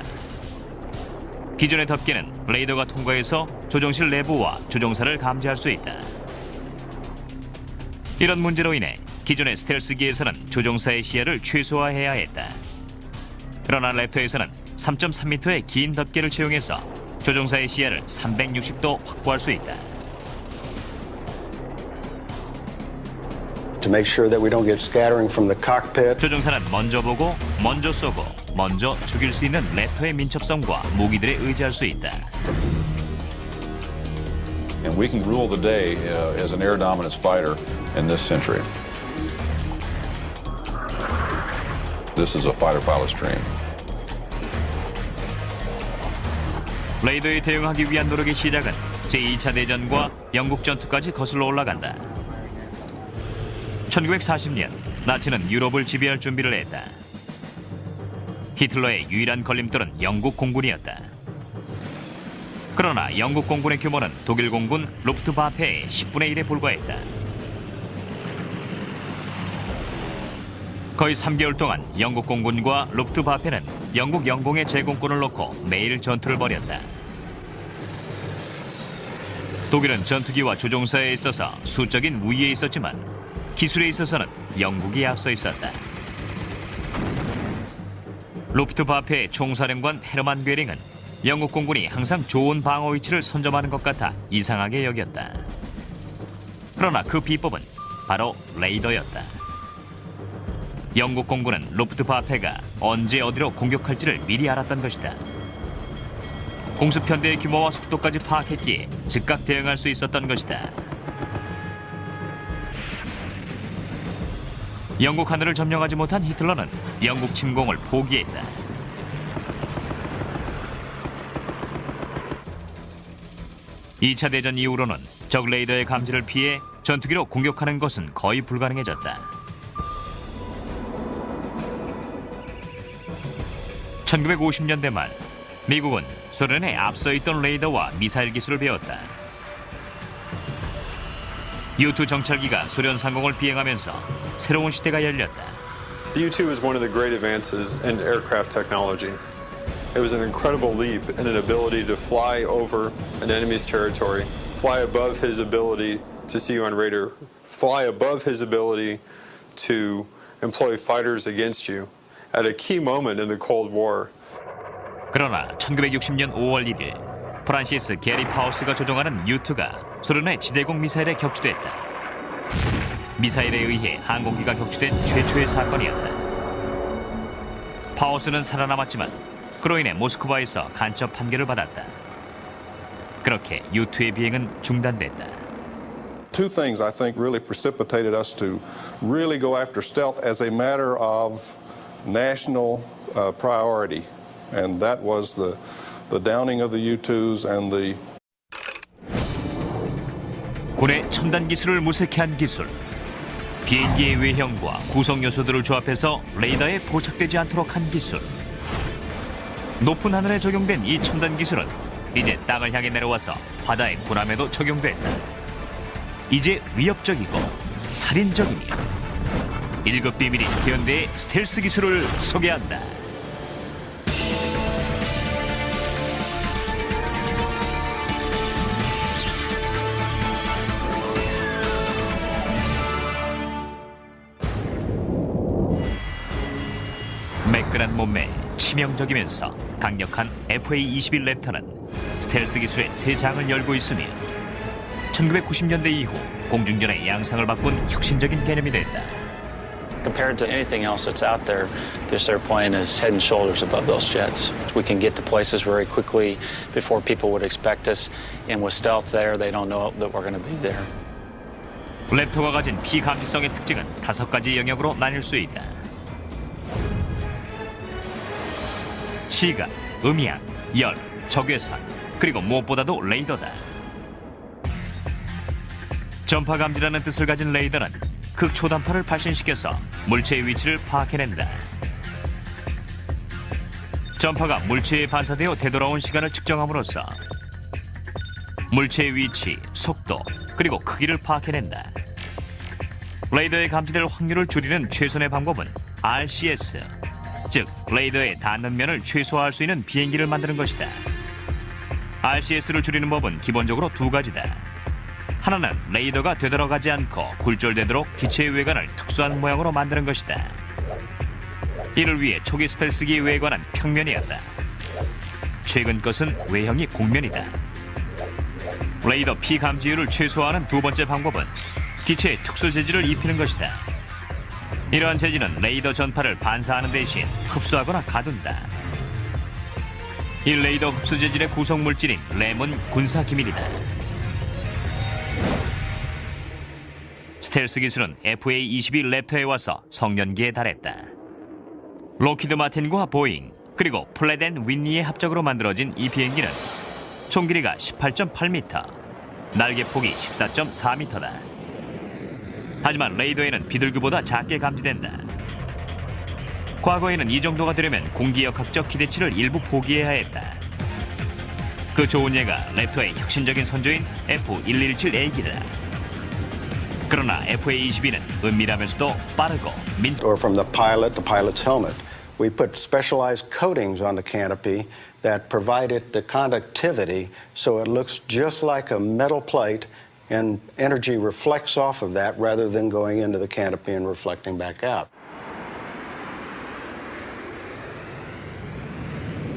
기존의 덮개는 레이더가 통과해서 조종실 내부와 조종사를 감지할 수 있다. 이런 문제로 인해 기존의 스텔스기에서는 조종사의 시야를 최소화해야 했다. 그러나 랩터에서는 3.3m의 긴 덮개를 채용해서 조종사의 시야를 360도 확보할 수 있다. To make sure that we don't get scattering from the cockpit. 조종사는 먼저 보고, 먼저 쏘고, 먼저 죽일 수 있는 랩터의 민첩성과 무기들에 의지할 수 있다. And we can rule the day as an air dominance fighter in this century. This is a fighter pilot's dream. 레이더에 대응하기 위한 노력의 시작은 제2차 대전과 영국 전투까지 거슬러 올라간다. 1940년 나치는 유럽을 지배할 준비를 했다. 히틀러의 유일한 걸림돌은 영국 공군이었다. 그러나 영국 공군의 규모는 독일 공군 루프트바페의 10분의 1에 불과했다. 거의 3개월 동안 영국 공군과 루프트바페는 영국 영공의 제공권을 놓고 매일 전투를 벌였다. 독일은 전투기와 조종사에 있어서 수적인 우위에 있었지만 기술에 있어서는 영국이 앞서 있었다. 루프트바페의 총사령관 헤르만 괴링은 영국 공군이 항상 좋은 방어 위치를 선점하는 것 같아 이상하게 여겼다. 그러나 그 비법은 바로 레이더였다. 영국 공군은 루프트바페가 언제 어디로 공격할지를 미리 알았던 것이다. 공습편대의 규모와 속도까지 파악했기에 즉각 대응할 수 있었던 것이다. 영국 하늘을 점령하지 못한 히틀러는 영국 침공을 포기했다. (2차) 대전 이후로는 적 레이더의 감지를 피해 전투기로 공격하는 것은 거의 불가능해졌다. 1950년대 말 미국은 소련에 앞서 있던 레이더와 미사일 기술을 배웠다. U-2 정찰기가 소련 상공을 비행하면서 새로운 시대가 열렸다. The U-2 is one of the great advances in aircraft technology. It was an incredible leap in an ability to fly over an enemy's territory, fly above his ability to see you on radar, fly above his ability to employ fighters against you at a key moment in the Cold War. 그러나 1960년 5월 1일 프란시스 게리 파우스가 조종하는 U-2가 소련의 지대공 미사일에 격추됐다. 미사일에 의해 항공기가 격추된 최초의 사건이었다. 파우스는 살아남았지만 그로 인해 모스크바에서 간첩 판결을 받았다. 그렇게 U-2의 비행은 중단됐다. Two things I think really precipitated us to really go after stealth as a matter of national priority, and that was the downing of the U-2s and the 군의 첨단 기술을 무색해 한 기술, 비행기의 외형과 구성 요소들을 조합해서 레이더에 포착되지 않도록 한 기술. 높은 하늘에 적용된 이 첨단 기술은 이제 땅을 향해 내려와서 바다의 군함에도 적용됐다. 이제 위협적이고 살인적이며 1급 비밀이 현대의 스텔스 기술을 소개한다. 매끈한 몸매, 치명적이면서 강력한 FA-21 랩터는 스텔스 기술의 새 장을 열고 있으며 1990년대 이후 공중전의 양상을 바꾼 혁신적인 개념이 됐다. Compared to anything else that's out there, this airplane is head and shoulders above those jets. We can get to places very quickly before people would expect us, and with stealth there, they don't know that we're going to be there. 랩터가 가진 피감지성의 특징은 5가지 영역으로 나뉠 수 있다. 시각, 음향, 열, 적외선, 그리고 무엇보다도 레이더다. 전파 감지라는 뜻을 가진 레이더는 극초단파를 발신시켜서 물체의 위치를 파악해낸다. 전파가 물체에 반사되어 되돌아온 시간을 측정함으로써 물체의 위치, 속도, 그리고 크기를 파악해낸다. 레이더에 감지될 확률을 줄이는 최선의 방법은 RCS, 즉 레이더의 닿는 면을 최소화할 수 있는 비행기를 만드는 것이다. RCS를 줄이는 법은 기본적으로 2가지다. 하나는 레이더가 되돌아가지 않고 굴절되도록 기체의 외관을 특수한 모양으로 만드는 것이다. 이를 위해 초기 스텔스기의 외관은 평면이었다. 최근 것은 외형이 곡면이다. 레이더 피감지율을 최소화하는 2번째 방법은 기체에 특수 재질을 입히는 것이다. 이러한 재질은 레이더 전파를 반사하는 대신 흡수하거나 가둔다. 이 레이더 흡수 재질의 구성 물질인 램은 군사 기밀이다. 스텔스 기술은 FA-22 랩터에 와서 성년기에 달했다. 록히드 마틴과 보잉, 그리고 플랫 앤 윈니의 합작으로 만들어진 이 비행기는 총 길이가 18.8m, 날개 폭이 14.4m다. 하지만 레이더에는 비둘기보다 작게 감지된다. 과거에는 이 정도가 되려면 공기역학적 기대치를 일부 포기해야 했다. 그 좋은 예가 랩터의 혁신적인 선조인 F-117A기다. 그러나 FA-22는 은밀하면서도 빠르고 Or from the pilot's helmet. We put specialized coatings on the canopy that provide it the conductivity so it looks just like a metal plate and energy reflects off of that rather than going into the canopy and reflecting back out.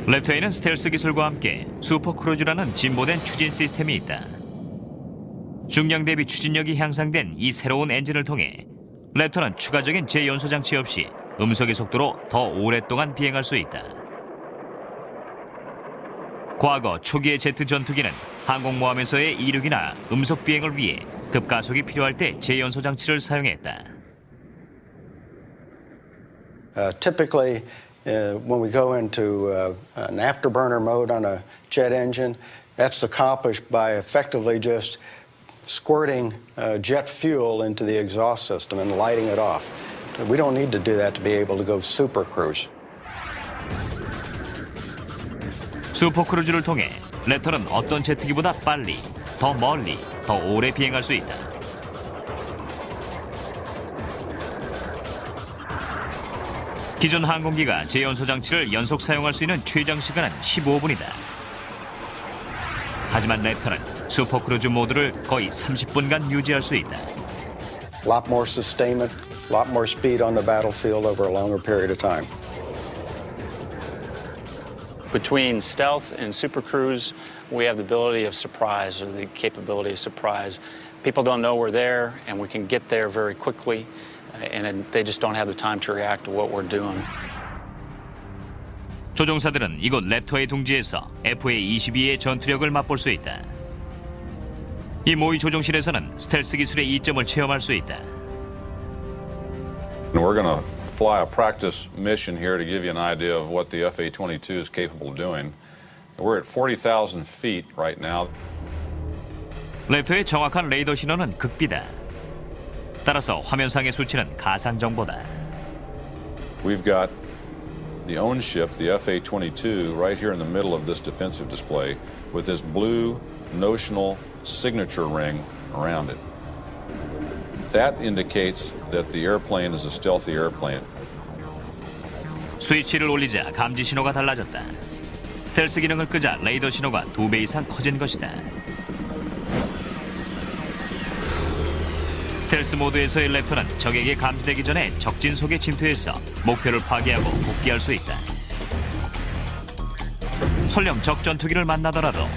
랩터에는 스텔스 기술과 함께 슈퍼크루즈라는 진보된 추진 시스템이 있다. 중량 대비 추진력이 향상된 이 새로운 엔진을 통해 랩터는 추가적인 재연소 장치 없이 음속의 속도로 더 오랫동안 비행할 수 있다. 과거 초기의 제트 전투기는 항공모함에서의 이륙이나 음속 비행을 위해 급가속이 필요할 때 재연소 장치를 사용했다. Typically, when we go into an afterburner mode on a jet engine, that's accomplished by effectively just squirting jet fuel into the exhaust system and lighting it off. We don't need to do that to be able to go super cruise. 슈퍼크루즈를 통해 랩터는 어떤 제트기보다 빨리, 더 멀리, 더 오래 비행할 수 있다. 기존 항공기가 재연소 장치를 연속 사용할 수 있는 최장 시간은 15분이다. 하지만 랩터는 슈퍼크루즈 모드를 거의 30분간 유지할 수 있다. A lot more sustainment, a lot more speed on the battlefield over a longer period of time. Between stealth and super cruise, we have the ability of surprise, or the capability of surprise. People don't know we're there, and we can get there very quickly, and they just don't have the time to react to what we're doing. 조종사들은 이곳 랩터의 둥지에서 FA-22의 전투력을 맛볼 수 있다. 이 모의 조종실에서는 스텔스 기술의 이점을 체험할 수 있다. And we're going to fly a practice mission here to give you an idea of what the FA-22 is capable of doing. We're at 40,000 feet right now. 랩터의 정확한 레이더 신호는 극비다. 따라서 화면상의 수치는 가상 정보다. We've got the own ship, the FA-22, right here in the middle of this defensive display with this blue notional signature ring around it. That indicates that the airplane is a stealthy airplane. 스위치를 올리자 감지 신호가 달라졌다. 스텔스 기능을 끄자 레이더 신호가 2배 이상 커진 것이다. 스텔스 모드에서의 랩터는 적에게 감지되기 전에 적진 속에 침투해서 목표를 파괴하고 복귀할 수 있다. 설령 적 전투기를 만나더라도